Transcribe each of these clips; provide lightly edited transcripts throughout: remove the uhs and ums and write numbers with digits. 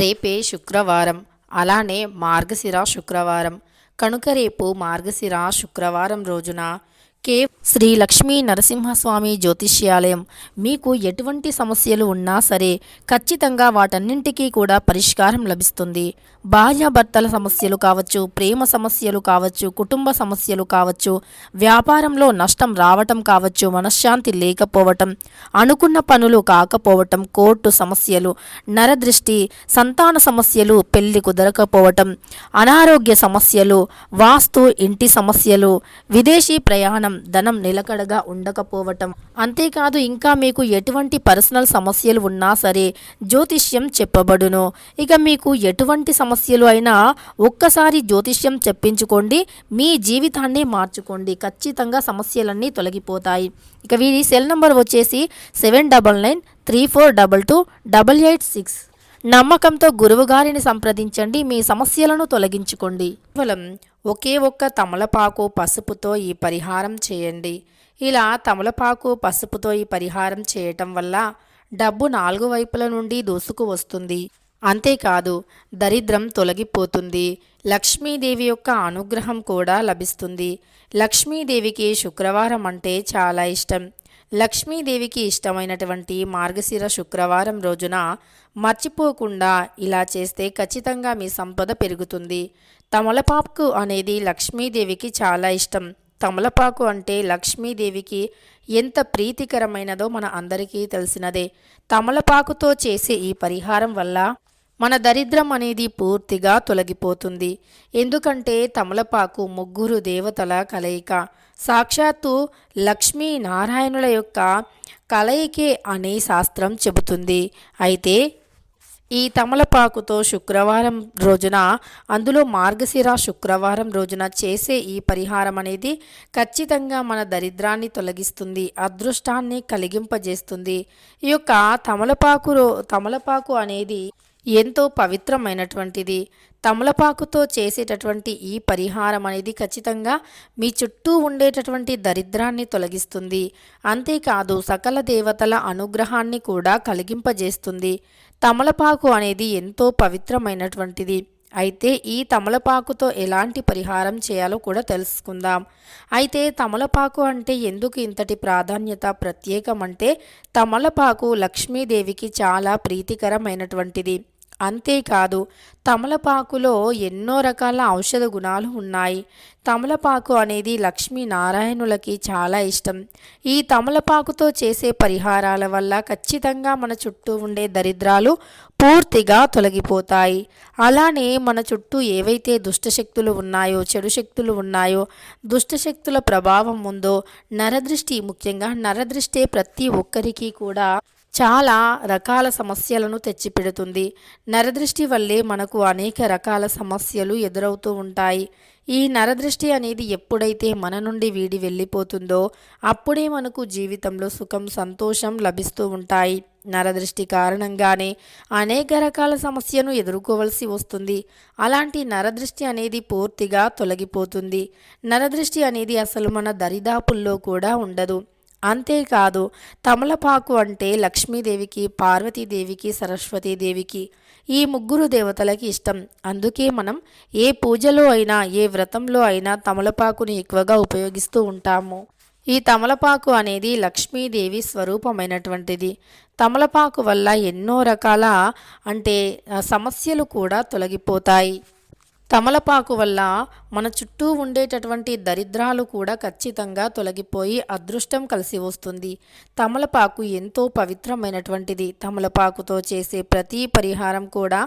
రేపే శుక్రవారం, అలానే మార్గశిర శుక్రవారం కనుక రేపు మార్గశిర శుక్రవారం రోజున శ్రీ లక్ష్మీ నరసింహస్వామి జ్యోతిష్యాలయం మీకు ఎటువంటి సమస్యలు ఉన్నా సరే ఖచ్చితంగా వాటన్నింటికీ కూడా పరిష్కారం లభిస్తుంది. భార్యాభర్తల సమస్యలు కావచ్చు, ప్రేమ సమస్యలు కావచ్చు, కుటుంబ సమస్యలు కావచ్చు, వ్యాపారంలో నష్టం రావటం కావచ్చు, మనశ్శాంతి లేకపోవటం, అనుకున్న పనులు కాకపోవటం, కోర్టు సమస్యలు, నరదృష్టి, సంతాన సమస్యలు, పెళ్లి కుదరకపోవటం, అనారోగ్య సమస్యలు, వాస్తు, ఇంటి సమస్యలు, విదేశీ ప్రయాణం, ధనం నిలకడగా ఉండకపోవటం, అంతేకాదు ఇంకా మీకు ఎటువంటి పర్సనల్ సమస్యలు ఉన్నా సరే జ్యోతిష్యం చెప్పబడును. ఇక మీకు ఎటువంటి సమస్యలు అయినా ఒక్కసారి జ్యోతిష్యం చెప్పించుకోండి, మీ జీవితాన్ని మార్చుకోండి, ఖచ్చితంగా సమస్యలన్నీ తొలగిపోతాయి. ఇక వీరి సెల్ నంబర్ వచ్చేసి 7993422886. నమ్మకంతో గురువుగారిని సంప్రదించండి, మీ సమస్యలను తొలగించుకోండి. కేవలం ఒకే ఒక్క తమలపాకు పసుపుతో ఈ పరిహారం చేయండి. ఇలా తమలపాకు పసుపుతో ఈ పరిహారం చేయటం వల్ల డబ్బు 4 వైపుల నుండి దూసుకు వస్తుంది. అంతేకాదు దరిద్రం తొలగిపోతుంది. లక్ష్మీదేవి యొక్క అనుగ్రహం కూడా లభిస్తుంది. లక్ష్మీదేవికి శుక్రవారం అంటే చాలా ఇష్టం. లక్ష్మీదేవికి ఇష్టమైనటువంటి మార్గశిర శుక్రవారం రోజున మర్చిపోకుండా ఇలా చేస్తే ఖచ్చితంగా మీ సంపద పెరుగుతుంది. తమలపాకు అనేది లక్ష్మీదేవికి చాలా ఇష్టం. తమలపాకు అంటే లక్ష్మీదేవికి ఎంత ప్రీతికరమైనదో మన అందరికీ తెలిసినదే. తమలపాకుతో చేసే ఈ పరిహారం వల్ల మన దరిద్రం అనేది పూర్తిగా తొలగిపోతుంది. ఎందుకంటే తమలపాకు ముగ్గురు దేవతల కలయిక, సాక్షాత్తు లక్ష్మీ నారాయణుల యొక్క కలయికే అనే శాస్త్రం చెబుతుంది. అయితే ఈ తమలపాకుతో శుక్రవారం రోజున, అందులో మార్గశిర శుక్రవారం రోజున చేసే ఈ పరిహారం అనేది ఖచ్చితంగా మన దరిద్రాన్ని తొలగిస్తుంది, అదృష్టాన్ని కలిగింపజేస్తుంది. ఈ యొక్క తమలపాకు అనేది ఎంతో పవిత్రమైనటువంటిది. తమలపాకుతో చేసేటటువంటి ఈ పరిహారం అనేది ఖచ్చితంగా మీ చుట్టూ ఉండేటటువంటి దరిద్రాన్ని తొలగిస్తుంది. అంతేకాదు సకల దేవతల అనుగ్రహాన్ని కూడా కలిగింపజేస్తుంది. తమలపాకు అనేది ఎంతో పవిత్రమైనటువంటిది. అయితే ఈ తమలపాకుతో ఎలాంటి పరిహారం చేయాలో కూడా తెలుసుకుందాం. అయితే తమలపాకు అంటే ఎందుకు ఇంతటి ప్రాధాన్యత, ప్రత్యేకం అంటే తమలపాకు లక్ష్మీదేవికి చాలా ప్రీతికరమైనటువంటిది. అంతేకాదు తమలపాకులో ఎన్నో రకాల ఔషధ గుణాలు ఉన్నాయి. తమలపాకు అనేది లక్ష్మీనారాయణులకి చాలా ఇష్టం. ఈ తమలపాకుతో చేసే పరిహారాల వల్ల ఖచ్చితంగా మన చుట్టూ ఉండే దరిద్రాలు పూర్తిగా తొలగిపోతాయి. అలానే మన చుట్టూ ఏవైతే దుష్టశక్తులు ఉన్నాయో, చెడు శక్తులు ఉన్నాయో, దుష్టశక్తుల ప్రభావం ఉందో, నరదృష్టి, ముఖ్యంగా నరదృష్టి ప్రతి ఒక్కరికి కూడా చాలా రకాల సమస్యలను తెచ్చిపెడుతుంది. నరదృష్టి వల్లే మనకు అనేక రకాల సమస్యలు ఎదురవుతూ ఉంటాయి. ఈ నరదృష్టి అనేది ఎప్పుడైతే మన నుండి వీడి వెళ్ళిపోతుందో అప్పుడే మనకు జీవితంలో సుఖం, సంతోషం లభిస్తూ ఉంటాయి. నరదృష్టి కారణంగానే అనేక రకాల సమస్యను ఎదుర్కోవలసి వస్తుంది. అలాంటి నరదృష్టి అనేది పూర్తిగా తొలగిపోతుంది. నరదృష్టి అనేది అసలు మన దరిదాపుల్లో కూడా ఉండదు. అంతేకాదు తమలపాకు అంటే లక్ష్మీదేవికి, పార్వతీదేవికి, సరస్వతీదేవికి, ఈ ముగ్గురు దేవతలకి ఇష్టం. అందుకే మనం ఏ పూజలో అయినా, ఏ వ్రతంలో అయినా తమలపాకుని ఎక్కువగా ఉపయోగిస్తూ ఉంటాము. ఈ తమలపాకు అనేది లక్ష్మీదేవి స్వరూపమైనటువంటిది. తమలపాకు వల్ల ఎన్నో రకాల సమస్యలు కూడా తొలగిపోతాయి. తమలపాకు వల్ల మన చుట్టూ ఉండేటటువంటి దరిద్రాలు కూడా ఖచ్చితంగా తొలగిపోయి అదృష్టం కలిసి వస్తుంది. తమలపాకు ఎంతో పవిత్రమైనటువంటిది. తమలపాకుతో చేసే ప్రతి పరిహారం కూడా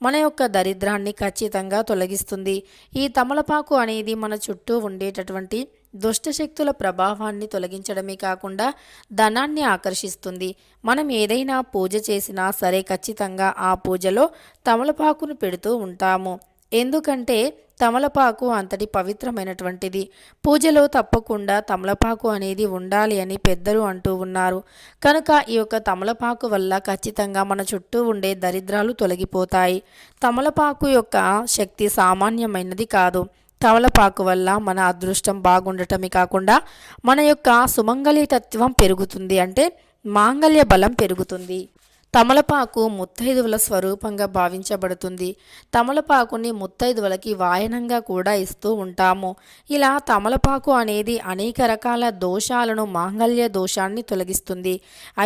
మన యొక్క దరిద్రాన్ని ఖచ్చితంగా తొలగిస్తుంది. ఈ తమలపాకు అనేది మన చుట్టూ ఉండేటటువంటి దుష్టశక్తుల ప్రభావాన్ని తొలగించడమే కాకుండా ధనాన్ని ఆకర్షిస్తుంది. మనం ఏదైనా పూజ చేసినా సరే ఖచ్చితంగా ఆ పూజలో తమలపాకును పెడుతూ ఉంటాము. ఎందుకంటే తమలపాకు అంతటి పవిత్రమైనటువంటిది. పూజలో తప్పకుండా తమలపాకు అనేది ఉండాలి అని పెద్దలు అంటూ ఉన్నారు. కనుక ఈ యొక్క తమలపాకు వల్ల ఖచ్చితంగా మన చుట్టూ ఉండే దరిద్రాలు తొలగిపోతాయి. తమలపాకు యొక్క శక్తి సామాన్యమైనది కాదు. తమలపాకు వల్ల మన అదృష్టం బాగుండటమే కాకుండా మన యొక్క సుమంగళి తత్వం పెరుగుతుంది, అంటే మాంగళ్య బలం పెరుగుతుంది. తమలపాకు ముత్తైదువుల స్వరూపంగా భావించబడుతుంది. తమలపాకుని ముత్తైదువులకి వాయనంగా కూడా ఇస్తూ ఉంటాము. ఇలా తమలపాకు అనేది అనేక రకాల దోషాలను, మాంగళ్య దోషాన్ని తొలగిస్తుంది,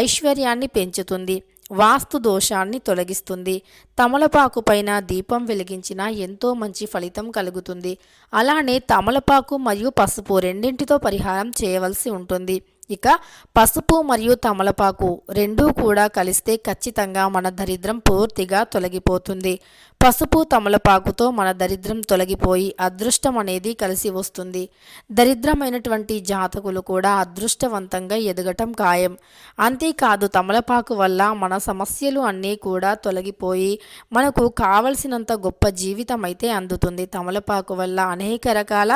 ఐశ్వర్యాన్ని పెంచుతుంది, వాస్తు దోషాన్ని తొలగిస్తుంది. తమలపాకు పైన దీపం వెలిగించిన ఎంతో మంచి ఫలితం కలుగుతుంది. అలానే తమలపాకు మరియు పసుపు రెండింటితో పరిహారం చేయవలసి ఉంటుంది. ఇక పసుపు మరియు తమలపాకు రెండూ కూడా కలిస్తే ఖచ్చితంగా మన దరిద్రం పూర్తిగా తొలగిపోతుంది. పసుపు తమలపాకుతో మన దరిద్రం తొలగిపోయి అదృష్టం అనేది కలిసి వస్తుంది. దరిద్రమైనటువంటి జాతకులు కూడా అదృష్టవంతంగా ఎదగటం ఖాయం. అంతేకాదు తమలపాకు వల్ల మన సమస్యలు అన్నీ కూడా తొలగిపోయి మనకు కావలసినంత గొప్ప జీవితం అయితే అందుతుంది. తమలపాకు వల్ల అనేక రకాల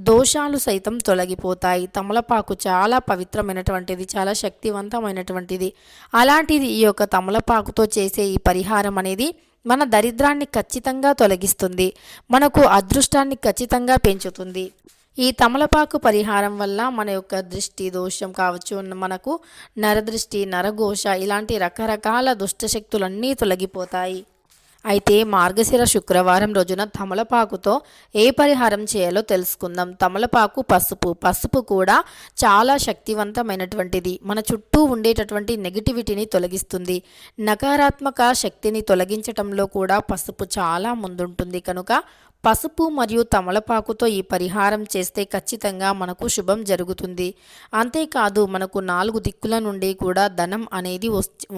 దోషాలు సైతం తొలగిపోతాయి. తమలపాకు చాలా పవిత్రమైనటువంటిది, చాలా శక్తివంతమైనటువంటిది. అలాంటిది ఈ యొక్క తమలపాకుతో చేసే ఈ పరిహారం అనేది మన దరిద్రాన్ని ఖచ్చితంగా తొలగిస్తుంది, మనకు అదృష్టాన్ని ఖచ్చితంగా పెంచుతుంది. ఈ తమలపాకు పరిహారం వల్ల మన యొక్క దృష్టి దోషం కావచ్చు, మనకు నరదృష్టి, నరఘోష ఇలాంటి రకరకాల దుష్టశక్తులన్నీ తొలగిపోతాయి. అయితే మార్గశిర శుక్రవారం రోజున తమలపాకుతో ఏ పరిహారం చేయాలో తెలుసుకుందాం. తమలపాకు పసుపు కూడా చాలా శక్తివంతమైనటువంటిది. మన చుట్టూ ఉండేటటువంటి నెగిటివిటీని తొలగిస్తుంది, నకారాత్మక శక్తిని తొలగించటంలో కూడా పసుపు చాలా ముందుంటుంది. కనుక పసుపు మరియు తమలపాకుతో ఈ పరిహారం చేస్తే ఖచ్చితంగా మనకు శుభం జరుగుతుంది. అంతేకాదు మనకు 4 దిక్కుల నుండి కూడా ధనం అనేది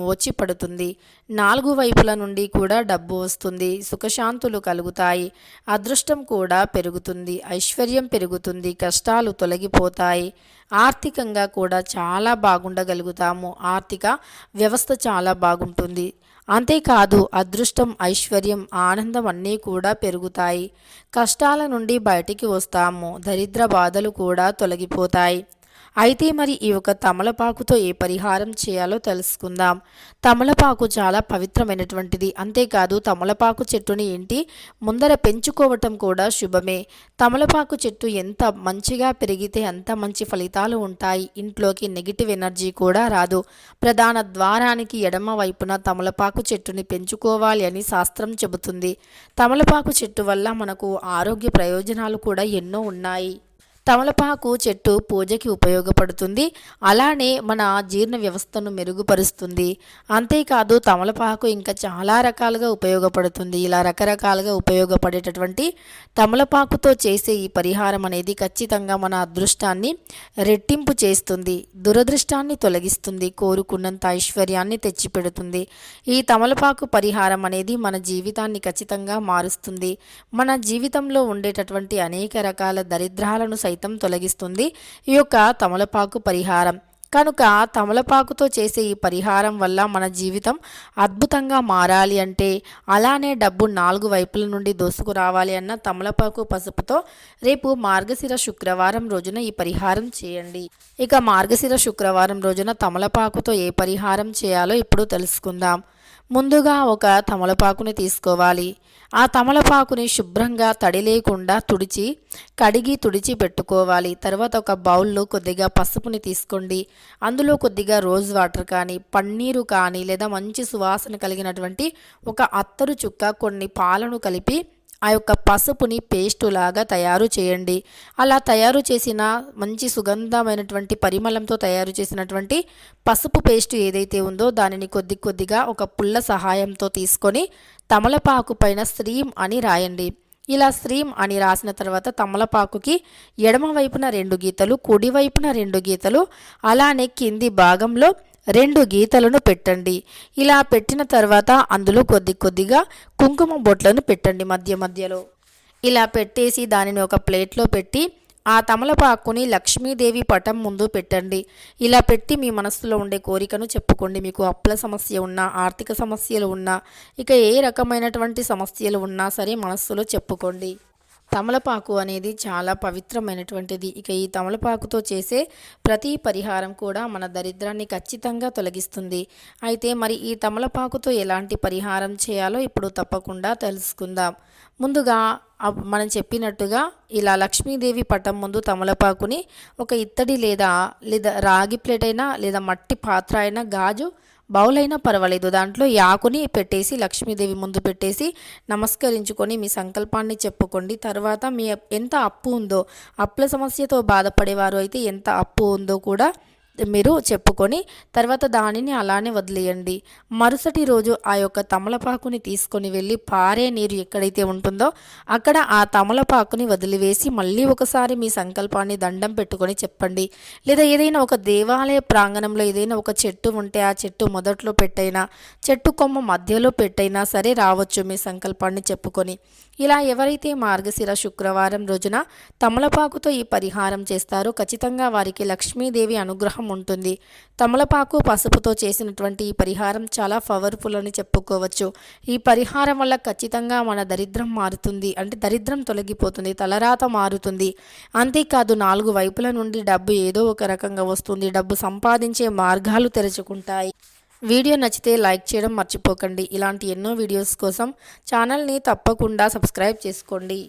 వచ్చి పడుతుంది. 4 వైపుల నుండి కూడా డబ్బు వస్తుంది, సుఖశాంతులు కలుగుతాయి, అదృష్టం కూడా పెరుగుతుంది, ఐశ్వర్యం పెరుగుతుంది, కష్టాలు తొలగిపోతాయి, ఆర్థికంగా కూడా చాలా బాగుండగలుగుతాము, ఆర్థిక వ్యవస్థ చాలా బాగుంటుంది. అంతేకాదు అదృష్టం, ఐశ్వర్యం, ఆనందం అన్నీ కూడా పెరుగుతాయి, కష్టాల నుండి బయటికి వస్తాము, దరిద్ర బాధలు కూడా తొలగిపోతాయి. అయితే మరి ఈ యొక్క తమలపాకుతో ఏ పరిహారం చేయాలో తెలుసుకుందాం. తమలపాకు చాలా పవిత్రమైనటువంటిది. అంతేకాదు తమలపాకు చెట్టుని ఇంటి ముందర పెంచుకోవటం కూడా శుభమే. తమలపాకు చెట్టు ఎంత మంచిగా పెరిగితే అంత మంచి ఫలితాలు ఉంటాయి. ఇంట్లోకి నెగిటివ్ ఎనర్జీ కూడా రాదు. ప్రధాన ద్వారానికి ఎడమ వైపున తమలపాకు చెట్టుని పెంచుకోవాలి అని శాస్త్రం చెబుతుంది. తమలపాకు చెట్టు వల్ల మనకు ఆరోగ్య ప్రయోజనాలు కూడా ఎన్నో ఉన్నాయి. తమలపాకు చెట్టు పూజకి ఉపయోగపడుతుంది, అలానే మన జీర్ణ వ్యవస్థను మెరుగుపరుస్తుంది. అంతేకాదు తమలపాకు ఇంకా చాలా రకాలుగా ఉపయోగపడుతుంది. ఇలా రకరకాలుగా ఉపయోగపడేటటువంటి తమలపాకుతో చేసే ఈ పరిహారం అనేది ఖచ్చితంగా మన అదృష్టాన్ని రెట్టింపు చేస్తుంది, దురదృష్టాన్ని తొలగిస్తుంది, కోరుకున్నంత ఐశ్వర్యాన్ని తెచ్చిపెడుతుంది. ఈ తమలపాకు పరిహారం అనేది మన జీవితాన్ని ఖచ్చితంగా మారుస్తుంది. మన జీవితంలో ఉండేటటువంటి అనేక రకాల దరిద్రాలను సైతం తొలగిస్తుంది ఈ యొక్క తమలపాకు పరిహారం. కనుక తమలపాకుతో చేసే ఈ పరిహారం వల్ల మన జీవితం అద్భుతంగా మారాలి అంటే, అలానే డబ్బు 4 వైపుల నుండి దోసుకురావాలి అన్న తమలపాకు పసుపుతో రేపు మార్గశిర శుక్రవారం రోజున ఈ పరిహారం చేయండి. ఇక మార్గశిర శుక్రవారం రోజున తమలపాకుతో ఏ పరిహారం చేయాలో ఇప్పుడు తెలుసుకుందాం. ముందుగా ఒక తమలపాకుని తీసుకోవాలి. ఆ తమలపాకుని శుభ్రంగా తడి లేకుండా కడిగి తుడిచి పెట్టుకోవాలి. తర్వాత ఒక బౌల్లో కొద్దిగా పసుపుని తీసుకోండి. అందులో కొద్దిగా రోజ్ వాటర్ కానీ, పన్నీరు కానీ, లేదా మంచి సువాసన కలిగినటువంటి ఒక అత్తరు చుక్క, కొన్ని పాలను కలిపి ఆ యొక్క పసుపుని పేస్టు లాగా తయారు చేయండి. అలా తయారు చేసిన మంచి సుగంధమైనటువంటి పరిమళంతో తయారు చేసినటువంటి పసుపు పేస్టు ఏదైతే ఉందో దానిని కొద్దిగా ఒక పుల్ల సహాయంతో తీసుకొని తమలపాకు పైన శ్రీం అని రాయండి. ఇలా శ్రీం అని రాసిన తర్వాత తమలపాకుకి ఎడమ వైపున 2 గీతలు, కుడి వైపున 2 గీతలు, అలానే కింది భాగంలో 2 గీతలను పెట్టండి. ఇలా పెట్టిన తర్వాత అందులో కొద్దిగా కుంకుమ బొట్లను పెట్టండి మధ్యలో. ఇలా పెట్టేసి దానిని ఒక ప్లేట్లో పెట్టి ఆ తమలపాకుని లక్ష్మీదేవి పటం ముందు పెట్టండి. ఇలా పెట్టి మీ మనస్సులో ఉండే కోరికను చెప్పుకోండి. మీకు అప్పుల సమస్య ఉన్నా, ఆర్థిక సమస్యలు ఉన్నా, ఇక ఏ రకమైనటువంటి సమస్యలు ఉన్నా సరే మనస్సులో చెప్పుకోండి. తమలపాకు అనేది చాలా పవిత్రమైనటువంటిది. ఇక ఈ తమలపాకుతో చేసే ప్రతి పరిహారం కూడా మన దరిద్రాన్ని ఖచ్చితంగా తొలగిస్తుంది. అయితే మరి ఈ తమలపాకుతో ఎలాంటి పరిహారం చేయాలో ఇప్పుడు తప్పకుండా తెలుసుకుందాం. ముందుగా మనం చెప్పినట్టుగా ఇలా లక్ష్మీదేవి పటం ముందు తమలపాకుని ఒక ఇత్తడి లేదా రాగి ప్లేట్ అయినా లేదా మట్టి పాత్ర అయినా, గాజు బౌల్ అయినా పర్వాలేదు, దాంట్లో ఈ ఆకుని పెట్టేసి లక్ష్మీదేవి ముందు పెట్టేసి నమస్కరించుకొని మీ సంకల్పాన్ని చెప్పుకోండి. తర్వాత మీ ఎంత అప్పు ఉందో, అప్పుల సమస్యతో బాధపడేవారు అయితే ఎంత అప్పు ఉందో కూడా మీరు చెప్పుకొని తర్వాత దానిని అలానే వదిలేయండి. మరుసటి రోజు ఆ యొక్క తమలపాకుని తీసుకొని వెళ్ళి పారే నీరు ఎక్కడైతే ఉంటుందో అక్కడ ఆ తమలపాకుని వదిలివేసి మళ్ళీ ఒకసారి మీ సంకల్పాన్ని దండం పెట్టుకొని చెప్పండి. లేదా ఏదైనా ఒక దేవాలయ ప్రాంగణంలో ఏదైనా ఒక చెట్టు ఉంటే ఆ చెట్టు మొదట్లో పెట్టైనా, చెట్టు కొమ్మ మధ్యలో పెట్టైనా సరే రావచ్చు మీ సంకల్పాన్ని చెప్పుకొని. ఇలా ఎవరైతే మార్గశిర శుక్రవారం రోజున తమలపాకుతో ఈ పరిహారం చేస్తారో ఖచ్చితంగా వారికి లక్ష్మీదేవి అనుగ్రహం ఉంటుంది. తమలపాకు పసుపుతో చేసినటువంటి ఈ పరిహారం చాలా పవర్ఫుల్ అని చెప్పుకోవచ్చు. ఈ పరిహారం వల్ల ఖచ్చితంగా మన దరిద్రం మారుతుంది, అంటే దరిద్రం తొలగిపోతుంది, తలరాత మారుతుంది. అంతేకాదు 4 వైపుల నుండి డబ్బు ఏదో ఒక రకంగా వస్తుంది, డబ్బు సంపాదించే మార్గాలు తెరుచుకుంటాయి. వీడియో నచ్చితే లైక్ చేయడం మర్చిపోకండి. ఇలాంటి ఎన్నో వీడియోస్ కోసం ఛానల్ని తప్పకుండా సబ్స్క్రైబ్ చేసుకోండి.